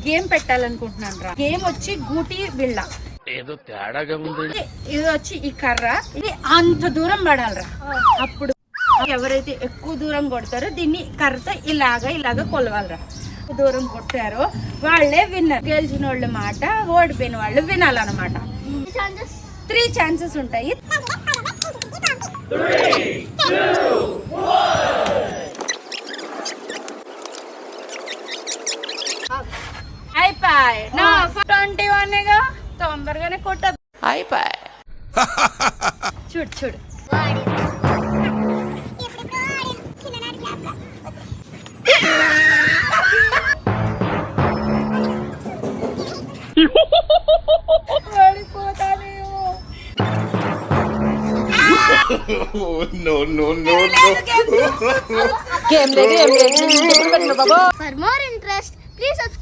Game పెట్టాలనుకుంటున్నాను రా. Game వచ్చి గూటి బిళ్ళ, ఏదో తేడాగా ఉంది. ఇది వచ్చి ఈ కర్ర, ఇది అంత దూరం పడాలరా. అప్పుడు ఎవరైతే ఎక్కువ దూరం కొడతారో దీన్ని కర్రతో ఇలాగా కొలవాలరా. దూరం కొట్టారో వాళ్ళే విన్నర్. గెలిచిన వాళ్ళ మాట, ఓడిపోయిన వాళ్ళు వినాలన్నమాట. 3 ఛాన్సెస్ ఉంటాయి. అయిపోయి నా 21గా తొందరగానే కొట్ట అయిపోయి. చూడు For more interest, please subscribe.